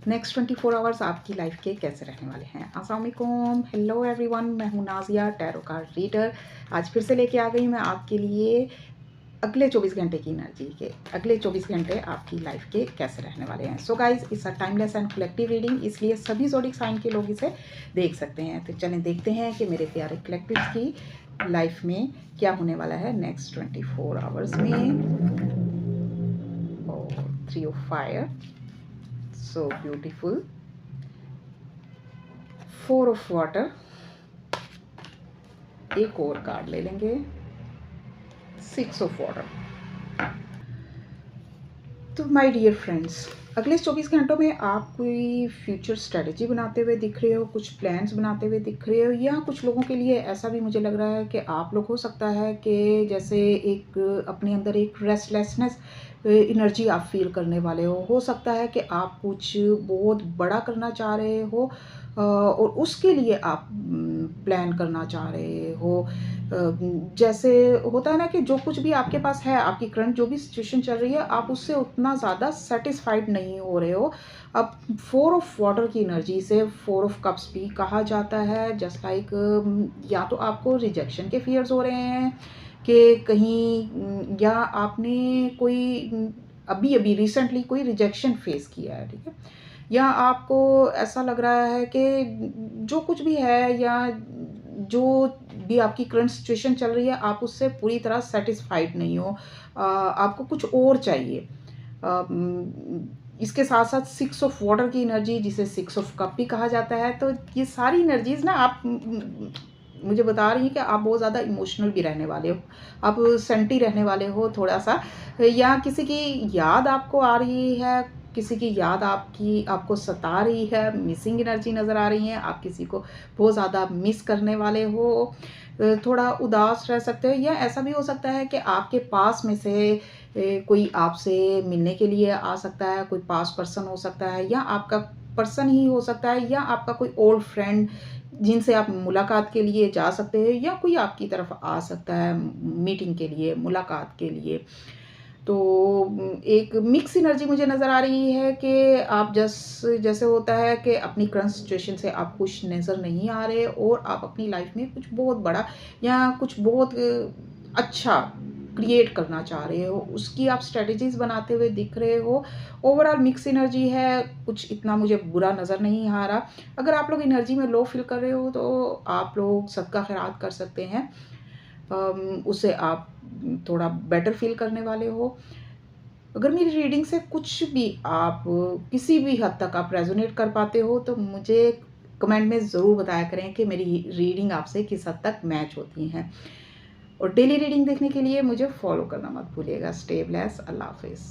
Next 24 hours आपकी life के कैसे रहने वाले हैं। अस्सलाम वालेकुम, हेलो एवरीवन, मैं हूं नाजिया, टैरो कार्ड रीडर। आज फिर से लेके आ गई मैं आपके लिए अगले 24 घंटे की एनर्जी के। अगले 24 घंटे आपकी लाइफ के कैसे रहने वाले हैं। So guys, it's a timeless and collective reading, इसलिए सभी ज़ोडिक साइन के लोग इसे देख सकते हैं। तो चलें देखते हैं कि मेरे प्यारे कलेक्टिव्स की लाइफ में क्या होने वाला है नेक्स्ट 24 आवर्स में। और 3 of fire, so beautiful. 4 of water, एक और कार्ड ले लेंगे। 6 ऑफ वाटर। तो माय डियर फ्रेंड्स, अगले 24 घंटों में आप कोई फ्यूचर स्ट्रेटजी बनाते हुए दिख रहे हो, कुछ प्लान्स बनाते हुए दिख रहे हो, या कुछ लोगों के लिए ऐसा भी मुझे लग रहा है कि आप लोग हो सकता है कि जैसे एक अपने अंदर एक रेस्टलेसनेस एनर्जी आप फील करने वाले हो सकता है कि आप कुछ बहुत बड़ा करना चाह रहे हो और उसके लिए आप प्लान करना चाह रहे हो। जैसे होता है ना कि जो कुछ भी आपके पास है, आपकी करंट जो भी सिचुएशन चल रही है, आप उससे उतना ज़्यादा सेटिस्फाइड नहीं हो रहे हो। अब 4 ऑफ वाटर की एनर्जी से 4 ऑफ कप्स भी कहा जाता है। जस्ट लाइक या तो आपको रिजेक्शन के फियर्स हो रहे हैं कि कहीं या आपने कोई अभी अभी रिसेंटली कोई रिजेक्शन फेस किया है, ठीक है, या आपको ऐसा लग रहा है कि जो कुछ भी है या जो भी आपकी करंट सिचुएशन चल रही है, आप उससे पूरी तरह सेटिस्फाइड नहीं हो। आपको कुछ और चाहिए। इसके साथ साथ 6 ऑफ वाटर की एनर्जी, जिसे 6 ऑफ कप भी कहा जाता है। तो ये सारी एनर्जीज ना आप मुझे बता रही हैं कि आप बहुत ज़्यादा इमोशनल भी रहने वाले हो, आप सेंटी रहने वाले हो थोड़ा सा, या किसी की याद आपको आ रही है, किसी की याद आपको सता रही है, मिसिंग एनर्जी नज़र आ रही है, आप किसी को बहुत ज़्यादा मिस करने वाले हो, थोड़ा उदास रह सकते हो, या ऐसा भी हो सकता है कि आपके पास में से कोई आपसे मिलने के लिए आ सकता है, कोई पास पर्सन हो सकता है, या आपका पर्सन ही हो सकता है, या आपका कोई ओल्ड फ्रेंड जिनसे आप मुलाकात के लिए जा सकते हैं, या कोई आपकी तरफ आ सकता है मीटिंग के लिए, मुलाकात के लिए। तो एक मिक्स एनर्जी मुझे नज़र आ रही है कि आप जैसे होता है कि अपनी करंट सिचुएशन से आप खुश नज़र नहीं आ रहे और आप अपनी लाइफ में कुछ बहुत बड़ा या कुछ बहुत अच्छा क्रिएट करना चाह रहे हो, उसकी आप स्ट्रेटजीज बनाते हुए दिख रहे हो। ओवरऑल मिक्स एनर्जी है, कुछ इतना मुझे बुरा नज़र नहीं आ रहा। अगर आप लोग एनर्जी में लो फील कर रहे हो तो आप लोग सदका खैरात कर सकते हैं, उससे आप थोड़ा बेटर फील करने वाले हो। अगर मेरी रीडिंग से कुछ भी आप किसी भी हद तक आप रेजोनेट कर पाते हो तो मुझे कमेंट में ज़रूर बताया करें कि मेरी रीडिंग आपसे किस हद तक मैच होती हैं। और डेली रीडिंग देखने के लिए मुझे फॉलो करना मत भूलिएगा। स्टे ब्लेस्ड, अल्लाह हाफिज़।